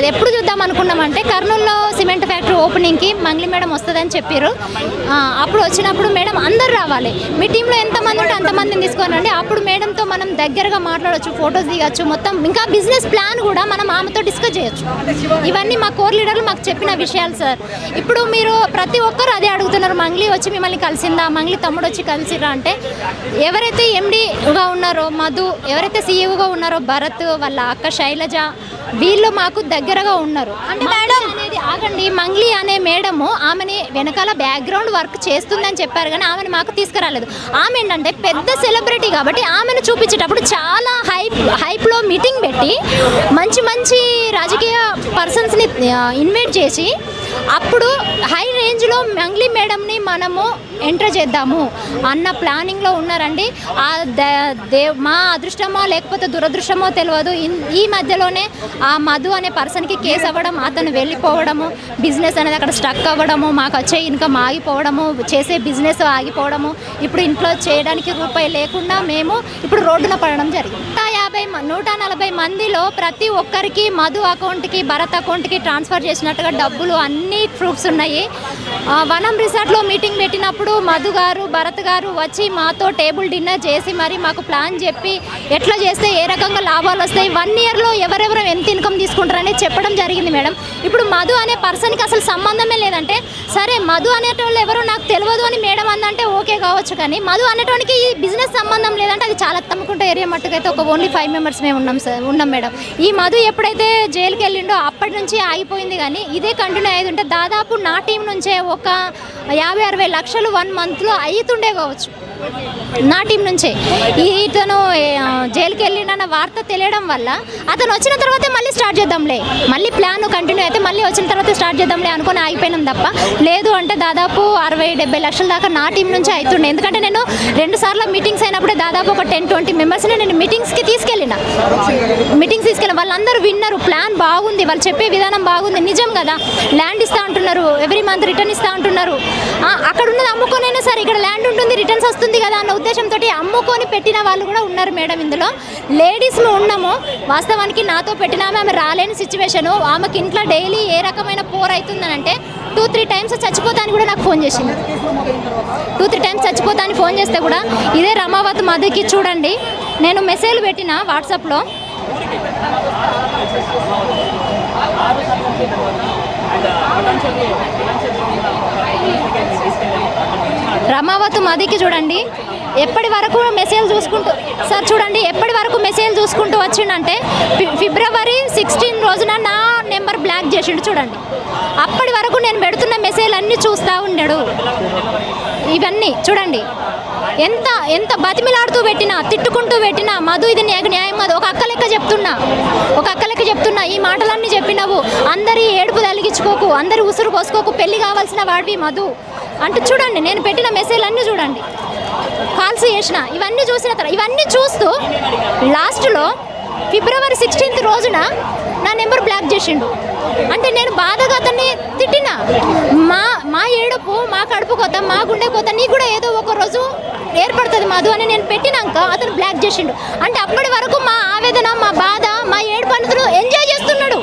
లేదు. ఎప్పుడు చూద్దాం అనుకున్నామంటే కర్నూలులో సిమెంట్ ఫ్యాక్టరీ ఓపెనింగ్కి మంగ్లీ మేడం వస్తుందని చెప్పారు. అప్పుడు వచ్చినప్పుడు మేడం అందరు రావాలి, మీ టీంలో ఎంతమంది ఉంటే అంతమందిని తీసుకొని రండి, అప్పుడు మేడంతో మనం దగ్గరగా మాట్లాడవచ్చు, ఫొటోస్ దిగచ్చు, మొత్తం ఇంకా బిజినెస్ ప్లాన్ కూడా మనం ఆమెతో డిస్కస్ చేయొచ్చు. ఇవన్నీ మా కోర్ లీడర్లు మాకు చెప్పిన విషయాలు సార్. ఇప్పుడు మీరు ప్రతి ఒక్కరు అదే అడుగుతున్నారు, మంగ్లీ వచ్చి మిమ్మల్ని కలిసిందా, మంగ్లీ తమ్ముడు వచ్చి కలిసిరా అంటే, ఎవరైతే ఎండీగా ఉన్నారో మధు, ఎవరైతే సీఈఓగా ఉన్నారో భరత్, వాళ్ళ అక్క శైలజ, వీళ్ళు మాకు దగ్గరగా ఉన్నారు. అంటే మేడం అనేది ఆగండి, మంగ్లీ అనే మేడము ఆమెని వెనకాల బ్యాక్గ్రౌండ్ వర్క్ చేస్తుందని చెప్పారు కానీ ఆమెను మాకు తీసుకురాలేదు. ఆమె ఏంటంటే పెద్ద సెలబ్రిటీ కాబట్టి ఆమెను చూపించేటప్పుడు చాలా హైప్లో మీటింగ్ పెట్టి మంచి మంచి రాజకీయ పర్సన్స్ని ఇన్వైట్ చేసి అప్పుడు హై రేంజ్లో మంగ్లీ మేడంని మనము ఎంటర్ చేద్దాము అన్న ప్లానింగ్లో ఉన్నారండి. మా అదృష్టమో లేకపోతే దురదృష్టమో తెలియదు, ఈ మధ్యలోనే ఆ మధు అనే పర్సన్కి కేసు అవ్వడం, అతను వెళ్ళిపోవడము, బిజినెస్ అనేది అక్కడ స్టక్ అవ్వడము, మాకు వచ్చే ఇన్కమ్ ఆగిపోవడము, చేసే బిజినెస్ ఆగిపోవడము, ఇప్పుడు ఇంట్లో చేయడానికి రూపాయి లేకుండా మేము ఇప్పుడు రోడ్డున పడడం జరిగింది. 140 మందిలో ప్రతి ఒక్కరికి మధు అకౌంట్కి భరత్ అకౌంట్కి ట్రాన్స్ఫర్ చేసినట్టుగా డబ్బులు అన్ని ప్రూఫ్స్ ఉన్నాయి. వనం రిసార్ట్లో మీటింగ్ పెట్టినప్పుడు మధు గారు భరత్ గారు వచ్చి మాతో టేబుల్ డిన్నర్ చేసి మరి మాకు ప్లాన్ చెప్పి ఎట్లా చేస్తే ఏ రకంగా లాభాలు వస్తాయి, 1 ఇయర్లో ఎవరెవరు ఎంత ఇన్కమ్ తీసుకుంటారని చెప్పడం జరిగింది మేడం. ఇప్పుడు మధు అనే పర్సన్కి అసలు సంబంధమే లేదంటే, సరే మధు అనేటోళ్ళు ఎవరో నాకు తెలియదు అని మేడం అందంటే ఓకే కావచ్చు, కానీ మధు అనేటోనికి ఈ బిజినెస్ సంబంధం లేదంటే అది చాలా తమ్ముకుంటే ఏరియా మట్టుకైతే ఒక ఓన్లీ 5 మెంబర్స్ మేము ఉన్నాం మేడం. ఈ మధు ఎప్పుడైతే జైలుకి వెళ్ళిండో అప్పటి నుంచి ఆగిపోయింది, కానీ ఇదే కంటిన్యూ అయ్యేది ఉంటే దాదాపు నా టీం నుంచే ఒక 50-60 లక్షలు 1 మంత్లో అవుతుండే కావచ్చు నా టీం నుంచే. ఇతను జైలుకి వెళ్ళిండన్న వార్త తెలియడం వల్ల అతను వచ్చిన తర్వాతే మళ్ళీ స్టార్ట్ చేద్దాంలే, మళ్ళీ ప్లాన్ కంటిన్యూ అయితే మళ్ళీ వచ్చిన తర్వాత స్టార్ట్ చేద్దాంలే అనుకుని ఆగిపోయినాం తప్ప, లేదు అంటే దాదాపు 60-70 లక్షల దాకా నా టీం నుంచి అవుతుండే. ఎందుకంటే నేను 2 సార్లు మీటింగ్స్ అయినప్పుడే దాదాపు ఒక 10-20 మెంబర్స్ని నేను మీటింగ్స్కి తీసుకెళ్ళిన వాళ్ళందరూ విన్నారు, ప్లాన్ బాగుంది, వాళ్ళు చెప్పే విధానం బాగుంది, నిజం కదా, ల్యాండ్ ఇస్తూ ఉంటున్నారు, ఎవ్రీ మంత్ రిటర్న్ ఇస్తూ ఉంటున్నారు, అక్కడ ఉన్నది అమ్ముకొనైనా సరే ఇక్కడ ల్యాండ్ ఉంటుంది, రిటర్న్స్ వస్తుంది కదా అన్న ఉద్దేశంతో అమ్ముకొని పెట్టిన వాళ్ళు కూడా ఉన్నారు మేడం. ఇందులో లేడీస్ ఉన్నాము, వాస్తవానికి నాతో పెట్టిన ఆమె రాలేని సిచ్యువేషను, ఆమెకి ఇంట్లో డైలీ ఏ రకమైన పోర్ అవుతుందని అంటే 2-3 టైమ్స్ చచ్చిపోతాను కూడా నాకు ఫోన్ చేసింది. 2-3 టైమ్స్ చచ్చిపోతాను ఫోన్ చేస్తే కూడా ఇదే రమావత్ మధుకి చూడండి, నేను మెసేజ్ పెట్టిన వాట్సాప్లో, రమావత్ మధుకి చూడండి ఎప్పటి వరకు మెసేజ్ చూసుకుంటూ, సార్ చూడండి ఎప్పటి వరకు మెసేజ్ చూసుకుంటూ వచ్చిండంటే ఫిబ్రవరి 16 రోజున నా నెంబర్ బ్లాక్ చేసిండు చూడండి. అప్పటి వరకు నేను పెడుతున్న మెసేజ్ అన్నీ చూస్తూ ఉన్నాడు. ఇవన్నీ చూడండి, ఎంత బతిమిలాడుతూ పెట్టినా, తిట్టుకుంటూ పెట్టినా, మధు ఇది న్యాయం మధు, ఒక అక్క లెక్క చెప్తున్నా ఈ మాటలన్నీ చెప్పినవు, అందరి ఏడుపు తలిగించుకోకు, అందరి ఉసురు పోసుకోకు, పెళ్లి కావాల్సిన వాడివి మధు అంటే చూడండి, నేను పెట్టిన మెసేజ్ అన్నీ చూడండి, కాల్స్ చేసిన, ఇవన్నీ చూసిన తర్వాత ఇవన్నీ చూస్తూ లాస్ట్లో ఫిబ్రవరి 16 రోజున నా నెంబర్ బ్లాక్ చేసిండు. అంటే నేను బాధగా అతన్ని తిట్టినా, మా ఏడుపు, మా కడుపు కొత్త, మా గుండె కొత్త, నీకు కూడా ఏదో ఒక రోజు ఏర్పడుతుంది మధు అని నేను పెట్టినాక అతను బ్లాక్ చేసిండు. అంటే అప్పటి వరకు మా ఆవేదన, మా బాధ, మా ఏడుపు అతను ఎంజాయ్ చేస్తున్నాడు.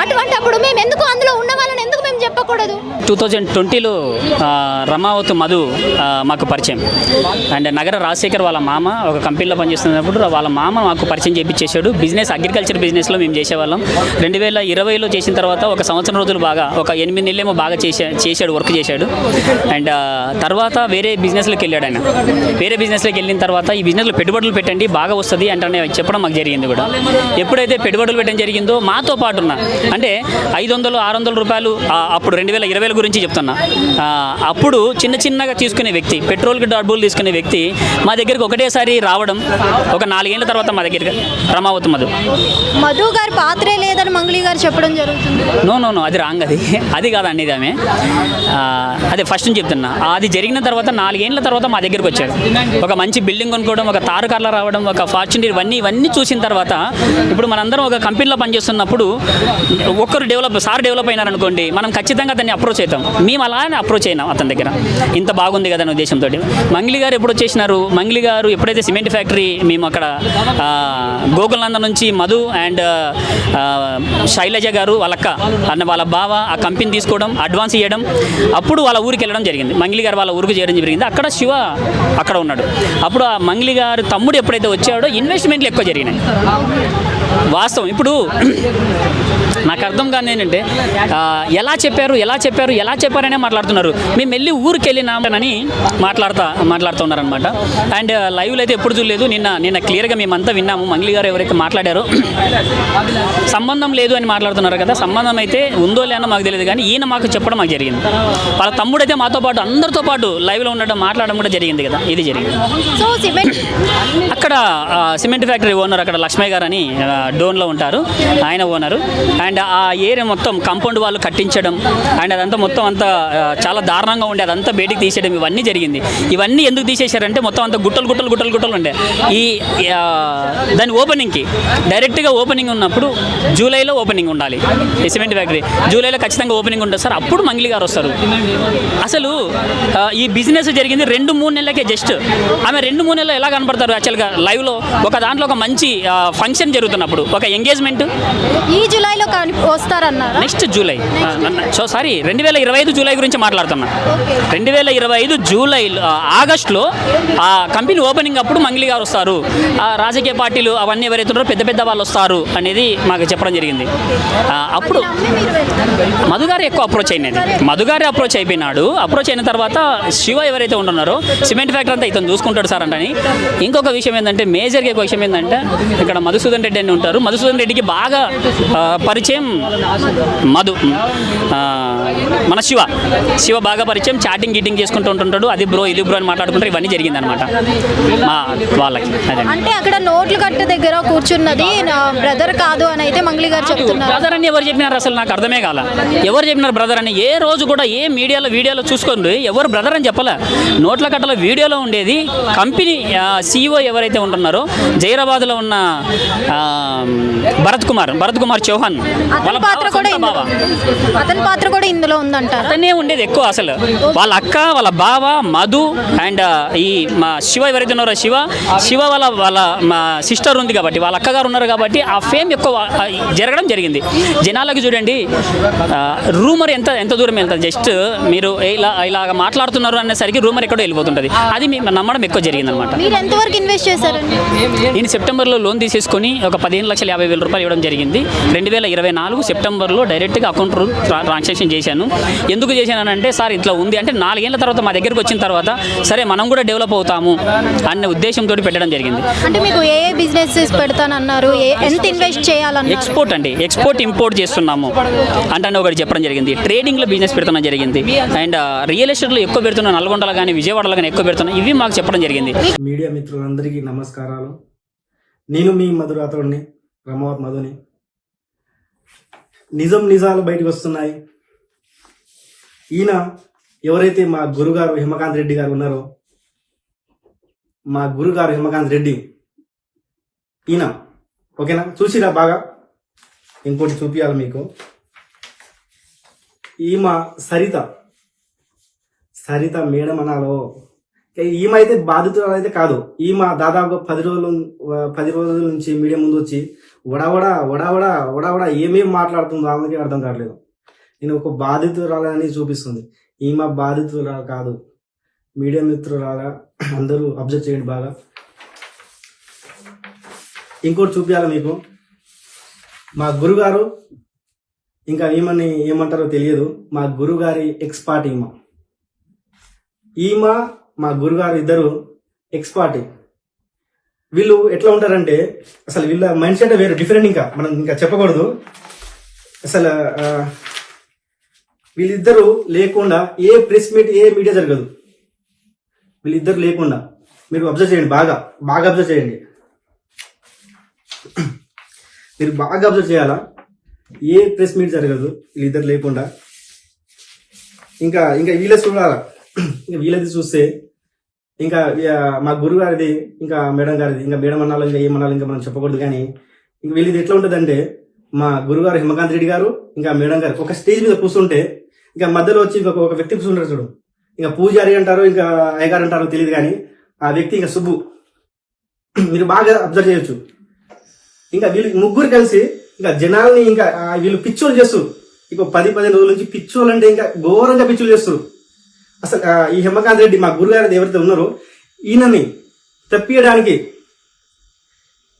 అటువంటి అప్పుడు మేము ఎందుకు అందులో ఉన్న వాళ్ళని ఎందుకు మేము చెప్పకూడదు? 2020లో రమావత్ మధు మాకు పరిచయం. అండ్ నగర రాజశేఖర్ వాళ్ళ మామ ఒక కంపెనీలో పనిచేస్తున్నప్పుడు వాళ్ళ మామ మాకు పరిచయం చేయించేసాడు. బిజినెస్, అగ్రికల్చర్ బిజినెస్లో మేము చేసేవాళ్ళం. 2020లో చేసిన తర్వాత ఒక సంవత్సరం రోజులు బాగా, ఒక 8 నెలలేమో బాగా చేశాడు, వర్క్ చేశాడు. అండ్ తర్వాత వేరే బిజినెస్లోకి వెళ్ళాడు ఆయన. వేరే బిజినెస్లోకి వెళ్ళిన తర్వాత ఈ బిజినెస్లో పెట్టుబడులు పెట్టండి బాగా వస్తుంది అంటే చెప్పడం మాకు జరిగింది కూడా. ఎప్పుడైతే పెట్టుబడులు పెట్టడం జరిగిందో మాతో పాటు ఉన్న, అంటే 500-600 రూపాయలు అప్పుడు 2020 గురించి చెప్తున్నా, అప్పుడు చిన్నగా తీసుకునే వ్యక్తి, పెట్రోల్కి డబ్బులు తీసుకునే వ్యక్తి మా దగ్గరికి ఒకటేసారి రావడం, ఒక 4 ఏళ్ళ తర్వాత మా దగ్గరికి రమావత్ మధు గారి పాత్రే లేదని మంగ్లీ గారు చెప్పడం జరుగుతుంది. నో అది రాంగ్, అది కాదండి, ఇది ఆమె అదే ఫస్ట్ నుంచి చెప్తున్నా. అది జరిగిన తర్వాత 4 ఏళ్ళ తర్వాత మా దగ్గరికి వచ్చాడు. ఒక మంచి బిల్డింగ్ కొనుక్కోవడం, ఒక తారు కార్లో రావడం, ఒక ఫార్చ్యూనర్, ఇవన్నీ చూసిన తర్వాత ఇప్పుడు మనందరం ఒక కంపెనీలో పనిచేస్తున్నప్పుడు ఒక్కరు డెవలప్ అయినారనుకోండి, మనం ఖచ్చితంగా ఖచ్చితంగా అతన్ని అప్రోచ్ అవుతాం. మేము అలానే అప్రోచ్ అయినాం అతని దగ్గర, ఇంత బాగుంది కదా అనే ఉద్దేశంతో. మంగ్లీ గారు ఎప్పుడు వచ్చేసినారు, మంగ్లీ గారు ఎప్పుడైతే సిమెంట్ ఫ్యాక్టరీ మేము అక్కడ గోకుల్నంద నుంచి మధు అండ్ శైలజ గారు వాళ్ళక్క అన్న వాళ్ళ బావ ఆ కంపెనీ తీసుకోవడం, అడ్వాన్స్ ఇవ్వడం, అప్పుడు వాళ్ళ ఊరికి వెళ్ళడం జరిగింది. మంగ్లీ గారు వాళ్ళ ఊరికి చేయడం జరిగింది. అక్కడ శివ అక్కడ ఉన్నాడు. అప్పుడు ఆ మంగ్లీ గారు తమ్ముడు ఎప్పుడైతే వచ్చాడో ఇన్వెస్ట్మెంట్లు ఎక్కువ జరిగినాయి. వాస్తవం. ఇప్పుడు నాకు అర్థం కాదు ఏంటంటే ఎలా చెప్పారనే మాట్లాడుతున్నారు. మేము వెళ్ళి ఊరికి వెళ్ళినామని మాట్లాడుతూ ఉన్నారనమాట. అండ్ లైవ్లో అయితే ఎప్పుడు చూడలేదు. నిన్న క్లియర్గా మేమంతా విన్నాము. మంగ్లీ గారు ఎవరైతే మాట్లాడారో సంబంధం లేదు అని మాట్లాడుతున్నారు కదా. సంబంధం అయితే ఉందో లేదో మాకు తెలియదు, కానీ ఈయన మాకు చెప్పడం మాకు జరిగింది. వాళ్ళ తమ్ముడు అయితే మాతో పాటు అందరితో పాటు లైవ్లో ఉండడం, మాట్లాడడం కూడా జరిగింది కదా. ఇది జరిగింది. సో సిమెంట్ అక్కడ సిమెంట్ ఫ్యాక్టరీ ఓనర్ అక్కడ లక్ష్మయ్య గారు అని డోన్లో ఉంటారు, ఆయన ఓనరు. అండ్ ఆ ఏరియా మొత్తం కాంపౌండ్ వాళ్ళు కట్టించడం అండ్ అదంతా మొత్తం అంతా చాలా దారుణంగా ఉండే, అదంతా బయటికి తీసేయడం ఇవన్నీ జరిగింది. ఇవన్నీ ఎందుకు తీసేశారంటే మొత్తం అంతా గుట్టలు ఉండే. ఈ దాని ఓపెనింగ్కి డైరెక్ట్గా ఓపెనింగ్ ఉన్నప్పుడు జూలైలో ఓపెనింగ్ ఉండాలి. ఈ సిమెంట్ ఫ్యాక్టరీ జూలైలో ఖచ్చితంగా ఓపెనింగ్ ఉంటుంది సార్. అప్పుడు మంగ్లీ గారు వస్తారు. అసలు ఈ బిజినెస్ జరిగింది 2-3 నెలలకే. జస్ట్ ఆమె 2-3 నెలలు ఎలా కనపడతారు యాక్చువల్గా లైవ్లో? ఒక దాంట్లో ఒక మంచి ఫంక్షన్ జరుగుతున్నప్పుడు, ఒక ఎంగేజ్మెంట్ ఈ జూలైలో వస్తారన్నారు. నెక్స్ట్ జూలై, సారీ 2025 జూలై గురించి మాట్లాడుతున్నా. 2025 జూలై ఆగస్టులో ఆ కంపెనీ ఓపెనింగ్ అప్పుడు మంగ్లీ గారు వస్తారు. ఆ రాజకీయ పార్టీలు అవన్నీ ఎవరైతే ఉన్నారో పెద్ద వాళ్ళు వస్తారు అనేది మాకు చెప్పడం జరిగింది. అప్పుడు మధుగారు ఎక్కువ అప్రోచ్ అయినది. మధుగారి అప్రోచ్ అయిపోయినాడు. అప్రోచ్ అయిన తర్వాత శివ ఎవరైతే ఉంటున్నారో సిమెంట్ ఫ్యాక్టరీ అంతా ఇతను చూసుకుంటాడు సార్ అంటని. ఇంకొక విషయం ఏంటంటే, మేజర్గా ఒక విషయం ఏంటంటే, ఇక్కడ మధుసూదన్ రెడ్డి అని ఉంటారు. మధుసూదన్ రెడ్డికి బాగా పరిచయం మన శివ బాగా పరిచయం. చాటింగ్ గీటింగ్ చేసుకుంటూ ఉంటుంటాడు. అది బ్రో ఇది బ్రో అని మాట్లాడుకుంటారు. ఇవన్నీ జరిగింది అనమాట మా వాళ్ళకి. అంటే అక్కడ నోట్లు కట్ట దగ్గర కూర్చున్నది నా బ్రదర్ కాదు అని అయితే మంగ్లీ గారు చెప్తున్నారు. బ్రదర్ అని ఎవరు చెప్పినారు అసలు నాకు అర్థమే కాల. ఎవరు చెప్పినారు బ్రదర్ అని? ఏ రోజు కూడా ఏ వీడియోలో చూసుకోండి, ఎవరు బ్రదర్ అని చెప్పలే. నోట్ల కట్టల వీడియోలో ఉండేది కంపెనీ CEO ఎవరైతే ఉంటున్నారో జైరాబాద్లో ఉన్న భరత్ కుమార్ చౌహాన్, అతని పాత్ర కూడా ఇందులో ఉందంటారు. అతనే ఉండేది ఎక్కువ అసలు. వాళ్ళ అక్క, వాళ్ళ బావ, మధు అండ్ ఈ మా శివ ఎవరైతే ఉన్నారో శివ వాళ్ళ మా సిస్టర్ ఉంది కాబట్టి, వాళ్ళ అక్కగారు ఉన్నారు కాబట్టి ఆ ఫేమ్ ఎక్కువ జరగడం జరిగింది. జనాలకు చూడండి రూమర్ ఎంత దూరం వెళ్తుంది. జస్ట్ మీరు ఇలాగ మాట్లాడుతున్నారు అనేసరికి రూమర్ ఎక్కడో వెళ్ళిపోతుంటుంది. అది మేము నమ్మడం ఎక్కువ జరిగింది అనమాట. మీరు ఎంతవరకు ఇన్వెస్ట్ చేశారండి? నేను సెప్టెంబర్లో లోన్ తీసేసుకొని ఒక 15,50,000 రూపాయలు ఇవ్వడం జరిగింది. 2024 సెప్టెంబర్లో డైరెక్ట్గా అకౌంట్ ట్రాన్సాక్షన్ చేశాను. ఎందుకు చేశానంటే, సార్ ఇట్లా ఉంది అంటే 4 ఏళ్ల తర్వాత మా దగ్గరికి వచ్చిన తర్వాత సరే మనం కూడా డెవలప్ అవుతాము అన్న ఉద్దేశంతో పెట్టడం జరిగింది. అంటే మీకు ఏ బిజినెస్ పెడతానన్నారు, ఎంత ఇన్వెస్ట్ చేయాలన్నారు? ఎక్స్పోర్ట్ ఇంపోర్ట్ చేస్తున్నాము అంటే ఒకటి చెప్పడం జరిగింది. ట్రేడింగ్లో బిజినెస్ పెడుతున్నా జరిగింది. అండ్ రియల్ ఎస్టేట్లో ఎక్కువ పెడుతున్నా, నల్గొండలో కానీ విజయవాడలో కానీ ఎక్కువ పెడుతున్నా. ఇవి మాకు చెప్పడం జరిగింది. మీడియా మిత్రులందరికీ నమస్కారాలు. నేను మీ మధురాతోడిని, రమావత్ మధుని. నిజాలు బయటకు వస్తున్నాయి. ఈయన ఎవరైతే మా గురుగారు హిమకాంత్ రెడ్డి గారు ఉన్నారో, మా గురుగారు హిమకాంత్ రెడ్డి ఈయన, ఓకేనా? చూసిరా బాగా. ఇంకోటి చూపించాలి మీకు. ఈమె సరిత మేడం అనాలో. ఈమె అయితే బాధితురాలు అయితే కాదు. ఈమె దాదాపు 10 రోజుల నుంచి మీడియా ముందు వచ్చి వడావడా ఏమేమి మాట్లాడుతుందో ఆమెకి అర్థం కావట్లేదు. నేను ఒక బాధితురాలని చూపిస్తుంది. ఈమె బాధితురాలు కాదు, మీడియా మిత్రురాలా. అందరూ అబ్జర్వ్ చేయండి బాగా. ఇంకోటి చూపించాలి మీకు. మా గురుగారు, ఇంకా ఈమెని ఏమంటారో తెలియదు, మా గురుగారి ఎక్స్పర్ట్ ఈమె మా గురుగారు ఇద్దరు ఎక్స్పర్ట్. వీళ్ళు ఎట్లా ఉంటారంటే, అసలు వీళ్ళ మైండ్ సెట్ వేరే డిఫరెంట్. మనం ఇంకా చెప్పకూడదు. అసలు వీళ్ళిద్దరూ లేకుండా ఏ ప్రెస్ మీట్, ఏ మీడియా జరగదు. వీళ్ళిద్దరు లేకుండా మీరు అబ్జర్వ్ చేయండి, బాగా అబ్జర్వ్ చేయండి. మీరు బాగా అబ్జర్వ్ చేయాలా. ఏ ప్రెస్ మీట్ జరగదు వీళ్ళిద్దరు లేకుండా. ఇంకా వీళ్ళ చూడాలా. ఇంకా వీళ్ళది చూస్తే ఇంకా మా గురువు గారిది, ఇంకా మేడం గారిది, ఇంకా మేడం అన్నాలో ఇంకా ఏమన్నాలో ఇంకా మనం చెప్పకూడదు. కానీ ఇంక వీళ్ళది ఎట్లా ఉంటుందంటే, మా గురుగారు హిమకాంత్ రెడ్డి గారు ఇంకా మేడం గారు ఒక స్టేజ్ మీద కూర్చుంటే ఇంకా మధ్యలో వచ్చి ఒక వ్యక్తి కూర్చుంటారు చూడు, ఇంకా పూజారి అంటారు ఇంకా అయ్యగారు అంటారో తెలియదు కానీ ఆ వ్యక్తి ఇంకా సుబ్బు. మీరు బాగా అబ్జర్వ్ చేయొచ్చు. ఇంకా వీళ్ళు ముగ్గురు కలిసి ఇంకా జనాల్ని ఇంకా వీళ్ళు పిచ్చోలు చేస్తారు. ఇంకో 10-15 రోజుల నుంచి పిచ్చోలు అంటే ఇంకా ఘోరంగా పిచ్చోలు చేస్తారు. అసలు ఈ హేమకాంత్ రెడ్డి మా గురుగారు ఎవరైతే ఉన్నారో ఈయనని తప్పియడానికి,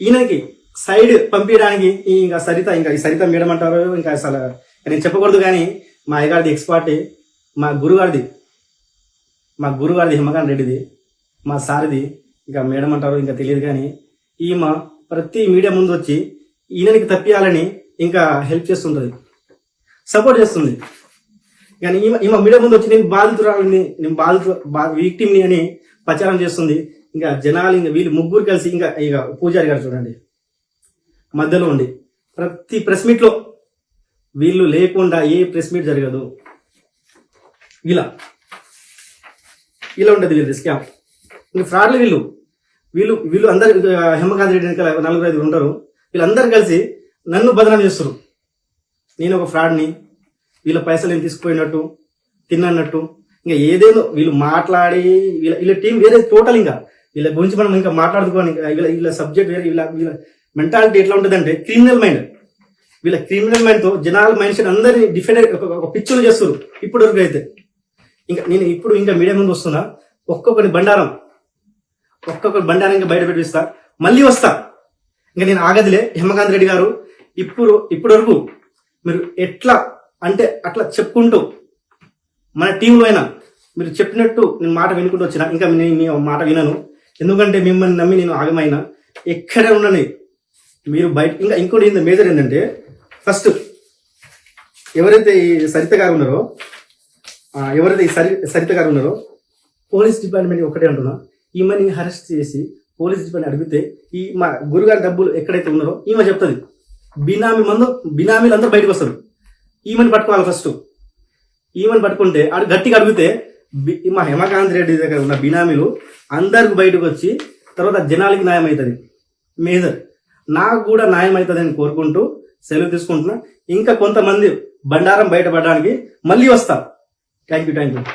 ఈయనకి సైడ్ పంపించడానికి ఇంకా ఈ సరిత మేడం అంటారు ఇంకా అసలు నేను చెప్పకూడదు కానీ మా అయ్యగారిది ఎక్స్పర్టే, మా గురుగారిది హేమకాంత్ రెడ్డిది, మా సారిది ఇంకా మేడం అంటారు ఇంకా తెలియదు కానీ ఈమె ప్రతి మీడియా ముందు వచ్చి ఈయనకి తప్పియాలని ఇంకా హెల్ప్ చేస్తుంటుంది, సపోర్ట్ చేస్తుంది. కానీ ఈమె మీడియా ముందు వచ్చి నేను బాధితురాలని, విక్టిమ్ని అని ప్రచారం చేస్తుంది. ఇంకా జనాలు ఇంకా వీళ్ళు ముగ్గురు కలిసి ఇక పూజారి గారు చూడండి మధ్యలో ఉండి ప్రతి ప్రెస్ మీట్లో వీళ్ళు లేకుండా ఏ ప్రెస్ మీట్ జరగదు. ఇలా ఉంటుంది వీళ్ళు స్కామ్. ఇంకా ఫ్రాడ్లు వీళ్ళు అందరు హేమకాంత్ రెడ్డి వెనకాల 4-5 ఉంటారు. వీళ్ళందరూ కలిసి నన్ను బదనాం చేస్తారు. నేను ఒక ఫ్రాడ్ని, వీళ్ళ పైసలు నేను తీసుకుపోయినట్టు, తిన్నట్టు, ఇంకా ఏదేదో వీళ్ళు మాట్లాడి వీళ్ళ టీం వేరే టోటల్. ఇంకా వీళ్ళ గురించి మనం ఇంకా మాట్లాడుకోవాలి. వీళ్ళ సబ్జెక్ట్ వేరే, వీళ్ళ మెంటాలిటీ ఎట్లా ఉంటుందంటే క్రిమినల్ మైండ్. వీళ్ళ క్రిమినల్ మైండ్తో జనాల మైండ్ సెట్ అందరినీ డిఫెండ్ ఒక పిక్చర్ చేస్తారు ఇప్పటి వరకు అయితే. ఇంకా మీడియా ముందు వస్తున్నా, ఒక్కొక్కటి బండారం ఇంకా బయట పెట్టిస్తా, మళ్ళీ వస్తా. ఇంకా నేను ఆగదిలే. హేమకాంత్ రెడ్డి గారు ఇప్పటి వరకు మీరు ఎట్లా అంటే అట్లా చెప్పుకుంటూ మన టీంలో అయినా మీరు చెప్పినట్టు నేను మాట వినుకుంటూ వచ్చిన. ఇంకా నేను మీ మాట వినను, ఎందుకంటే మిమ్మల్ని నమ్మి నేను ఆగమైనా. ఎక్కడే ఉండని మీరు బయట. ఇంకోటి మేజర్ ఏంటంటే, ఫస్ట్ ఎవరైతే ఈ సరిత గారు ఉన్నారో పోలీస్ డిపార్ట్మెంట్ ఒకటే అంటున్నా, ఈమెని అరెస్ట్ చేసి పోలీస్ డిపార్ట్మెంట్ అడిగితే ఈ మా గురుగారి డబ్బులు ఎక్కడైతే ఉన్నారో ఈమె చెప్తుంది. బినామీలు అందరూ బయటకు వస్తారు. ఈమెని పట్టుకోవాలి ఫస్ట్. ఈమెని పట్టుకుంటే గట్టిగా అడిగితే మా హేమకాంత్ రెడ్డి దగ్గర ఉన్న బినామీలు అందరికి బయటకు వచ్చి తర్వాత జనాలకి న్యాయం అవుతుంది. మేజర్ నాకు కూడా న్యాయం అవుతుంది అని కోరుకుంటూ సెలవు తీసుకుంటున్నా. ఇంకా కొంతమంది బండారం బయటపడడానికి మళ్ళీ వస్తా. Thank you.